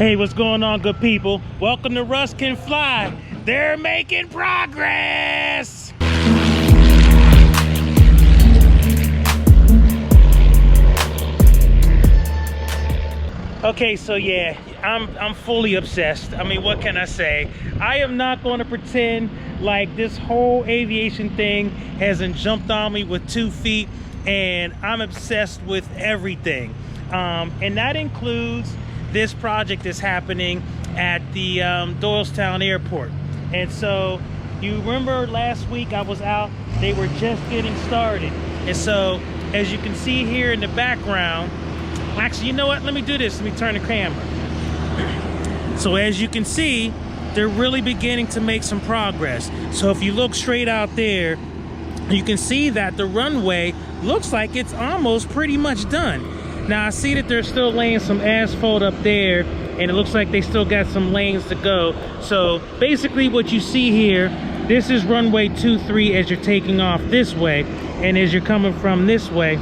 Hey, what's going on, good people? Welcome to Russ Can Fly. They're making progress. Okay, so yeah, I'm fully obsessed. I mean, what can I say? I am not going to pretend like this whole aviation thing hasn't jumped on me with 2 feet, and I'm obsessed with everything. And that includes this project that's happening at the Doylestown airport. And so you remember last week I was out, they were just getting started. And so as you can see here in the background, actually, you know what? Let me do this. Let me turn the camera. So as you can see, they're really beginning to make some progress. So if you look straight out there, you can see that the runway looks like it's almost pretty much done. Now I see that they're still laying some asphalt up there, and it looks like they still got some lanes to go. So basically what you see here, this is runway 23 as you're taking off this way, and as you're coming from this way,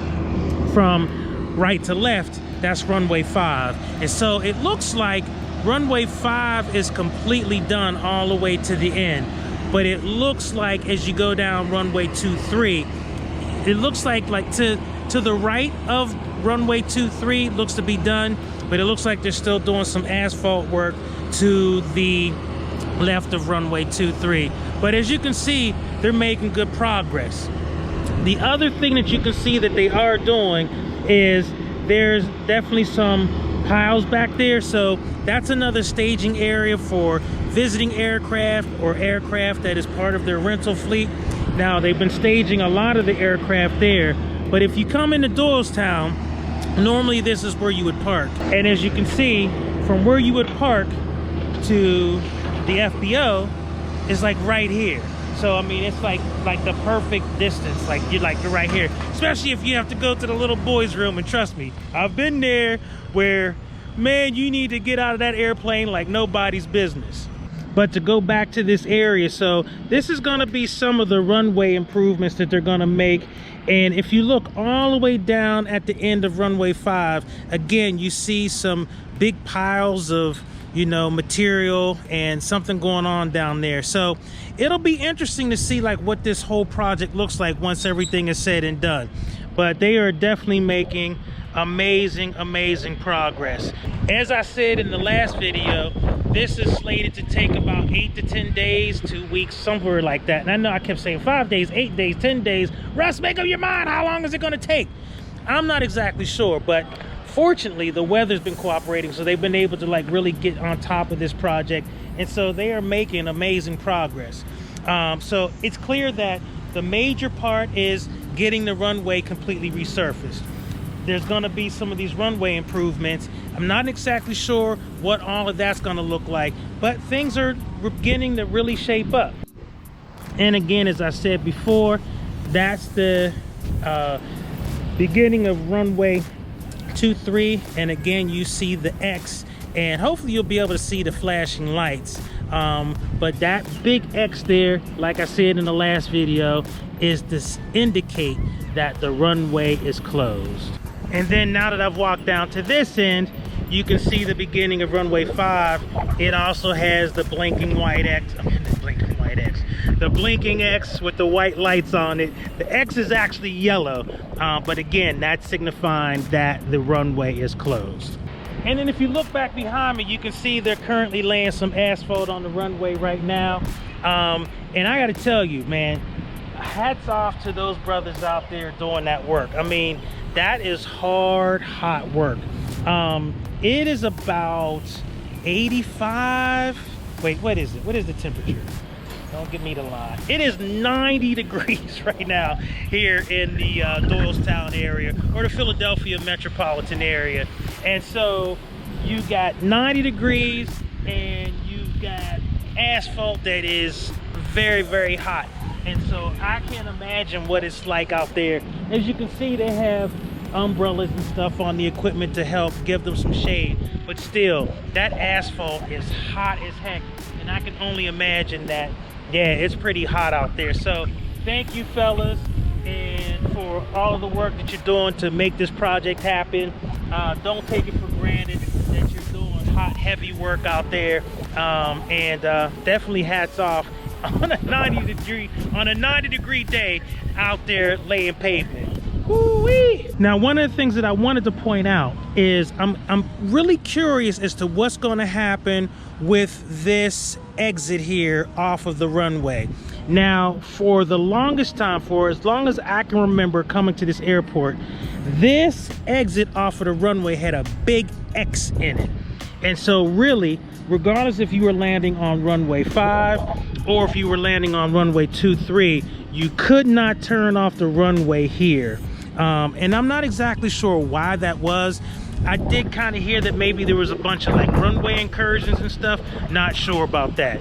from right to left, that's runway 5. And so it looks like runway 5 is completely done all the way to the end. But it looks like as you go down runway 23, it looks like to the right of runway 23 looks to be done, but it looks like they're still doing some asphalt work to the left of runway 23. But as you can see, they're making good progress. The other thing that you can see that they are doing is there's definitely some piles back there. So that's another staging area for visiting aircraft or aircraft that is part of their rental fleet. Now they've been staging a lot of the aircraft there, but if you come into Doylestown, normally this is where you would park. And as you can see, from where you would park to the FBO is like right here. So I mean, it's like the perfect distance. Like you're right here, especially if you have to go to the little boys' room. And trust me, I've been there where, man, you need to get out of that airplane like nobody's business. But to go back to this area, so this is gonna be some of the runway improvements that they're gonna make. And if you look all the way down at the end of runway 5, again, you see some big piles of, you know, material and something going on down there. So it'll be interesting to see like what this whole project looks like once everything is said and done. But they are definitely making amazing progress. As I said in the last video, this is slated to take about 8 to 10 days, 2 weeks, somewhere like that. And I know I kept saying 5 days, 8 days, 10 days. Russ, make up your mind. How long is it going to take? I'm not exactly sure, but fortunately the weather's been cooperating, so they've been able to like really get on top of this project. And so they are making amazing progress. So it's clear that the major part is getting the runway completely resurfaced. There's going to be some of these runway improvements. I'm not exactly sure what all of that's going to look like, but things are beginning to really shape up. And again, as I said before, that's the beginning of runway 23. And again, you see the X, and hopefully you'll be able to see the flashing lights. But that big X there, like I said in the last video, is to indicate that the runway is closed. And then now that I've walked down to this end, you can see the beginning of runway 5. It also has the blinking white X. I mean, the blinking X with the white lights on it. The X is actually yellow, but again, that's signifying that the runway is closed. And then if you look back behind me, you can see they're currently laying some asphalt on the runway right now. And I gotta tell you, man, hats off to those brothers out there doing that work. I mean, that is hot work. It is about 85. Wait, what is it? What is the temperature? Don't get me to lie. It is 90 degrees right now here in the Doylestown area, or the Philadelphia metropolitan area. And so you got 90 degrees and you've got asphalt that is very hot. And so I can't imagine what it's like out there. As you can see, they have umbrellas and stuff on the equipment to help give them some shade. But still, that asphalt is hot as heck. And I can only imagine that, yeah, it's pretty hot out there. So thank you, fellas, and for all of the work that you're doing to make this project happen. Don't take it for granted that you're doing hot heavy work out there, and definitely hats off on a 90 degree day out there laying pavement. Woo-wee. Now, one of the things that I wanted to point out is I'm really curious as to what's going to happen with this exit here off of the runway. Now, for the longest time, for as long as I can remember coming to this airport, this exit off of the runway had a big X in it. And so really, regardless if you were landing on runway 5 or if you were landing on runway 23, you could not turn off the runway here. And I'm not exactly sure why that was. I did kind of hear that maybe there was a bunch of like runway incursions and stuff. Not sure about that.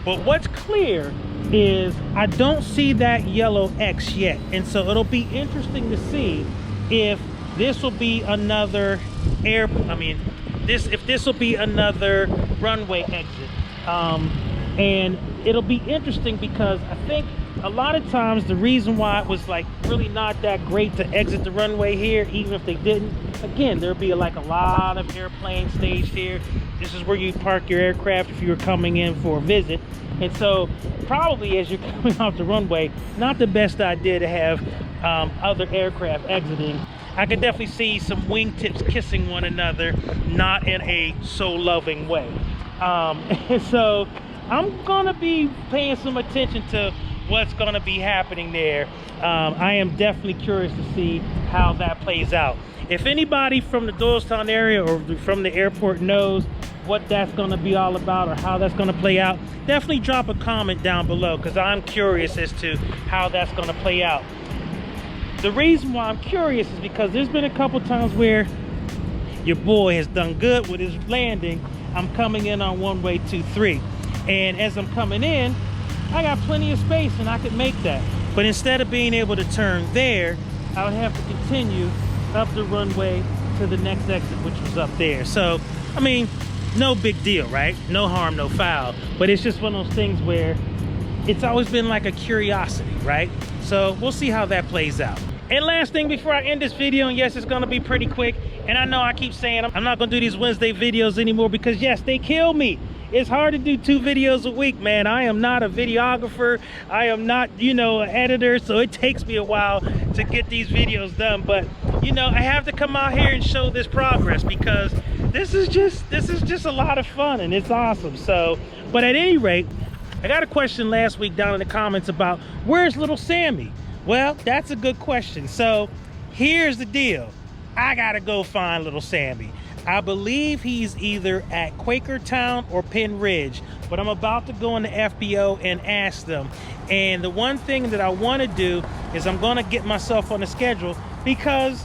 But what's clear is I don't see that yellow X yet. And so it'll be interesting to see if this will be another if this will be another runway exit. And it'll be interesting because I think a lot of times the reason why it was like really not that great to exit the runway here, even if they didn't, again, there'd be like a lot of airplanes staged here. This is where you park your aircraft if you were coming in for a visit. And so probably as you're coming off the runway, not the best idea to have other aircraft exiting. I could definitely see some wingtips kissing one another, not in a so loving way. And so I'm gonna be paying some attention to what's gonna be happening there. I am definitely curious to see how that plays out. If anybody from the Doylestown area or from the airport knows what that's gonna be all about or how that's gonna play out, definitely drop a comment down below, because I'm curious as to how that's gonna play out. The reason why I'm curious is because there's been a couple times where your boy has done good with his landing. I'm coming in on runway 23, and as I'm coming in, I got plenty of space and I could make that. But instead of being able to turn there, I would have to continue up the runway to the next exit, which was up there. So, I mean, no big deal, right? No harm, no foul. But it's just one of those things where it's always been like a curiosity, right? So we'll see how that plays out. And last thing before I end this video, and yes, it's gonna be pretty quick, and I know I keep saying I'm not gonna do these Wednesday videos anymore because yes, they kill me. It's hard to do 2 videos a week, man. I am not a videographer. I am not, you know, an editor, so it takes me a while to get these videos done. But, you know, I have to come out here and show this progress because this is just a lot of fun and it's awesome. So, but at any rate, I got a question last week down in the comments about where's little Sammy? Well, that's a good question. So here's the deal. I gotta go find little Sammy. I believe he's either at Quakertown or Penn Ridge, but I'm about to go in the FBO and ask them. And the one thing that I want to do is I'm going to get myself on the schedule, because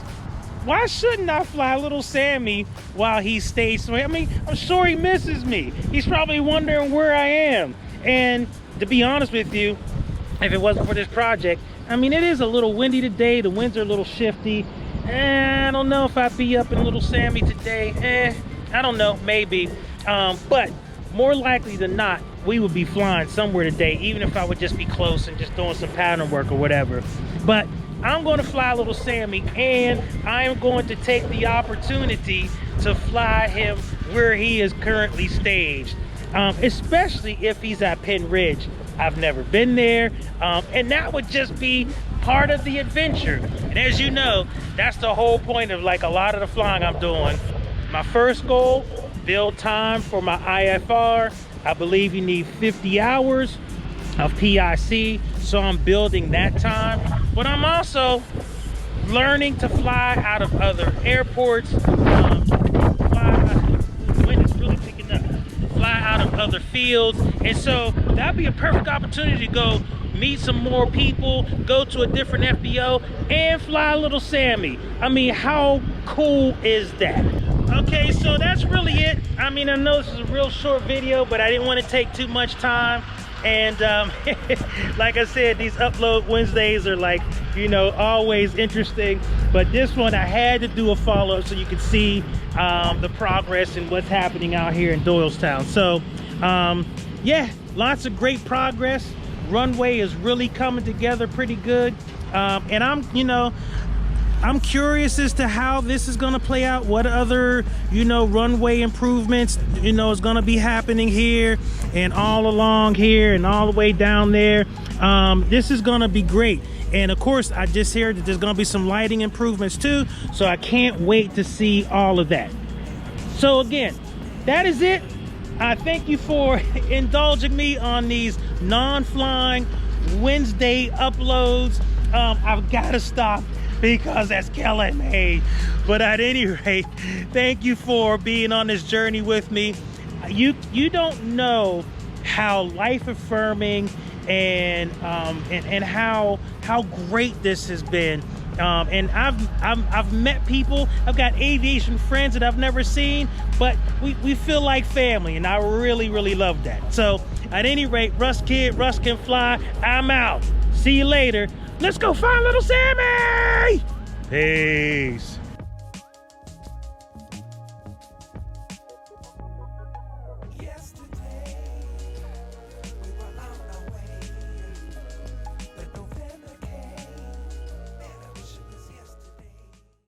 why shouldn't I fly little Sammy while he's staged? I mean, I'm sure he misses me. He's probably wondering where I am. And to be honest with you, if it wasn't for this project, I mean, it is a little windy today. The winds are a little shifty. I don't know if I'd be up in little Sammy today. I don't know, maybe. But more likely than not, we would be flying somewhere today, even if I would just be close and just doing some pattern work or whatever. But I'm going to fly little Sammy, and I am going to take the opportunity to fly him where he is currently staged, especially if he's at Penn Ridge. I've never been there, and that would just be part of the adventure. And as you know, that's the whole point of like a lot of the flying I'm doing. My first goal, build time for my IFR. I believe you need 50 hours of PIC, so I'm building that time. But I'm also learning to fly out of other airports, fly out of other fields. And so that'd be a perfect opportunity to go meet some more people, go to a different FBO, and fly little Sammy. I mean, how cool is that? Okay, so that's really it. I mean, I know this is a real short video, but I didn't want to take too much time. And like I said, these upload Wednesdays are like, you know, always interesting. But this one, I had to do a follow-up so you could see the progress and what's happening out here in Doylestown. So yeah, lots of great progress. Runway is really coming together pretty good. And I'm, you know, I'm curious as to how this is gonna play out. What other, you know, runway improvements, you know, is gonna be happening here and all along here and all the way down there. This is gonna be great. And of course, I just heard that there's gonna be some lighting improvements too. So I can't wait to see all of that. So again, that is it. I thank you for indulging me on these non-flying Wednesday uploads. I've gotta stop because that's killing me. But at any rate, thank you for being on this journey with me. You don't know how life affirming and how great this has been. And I've met people. I've got aviation friends that I've never seen, but we feel like family, and I really love that. So at any rate, Russ Kid, Russ can fly. I'm out. See you later. Let's go find little Sammy. Peace.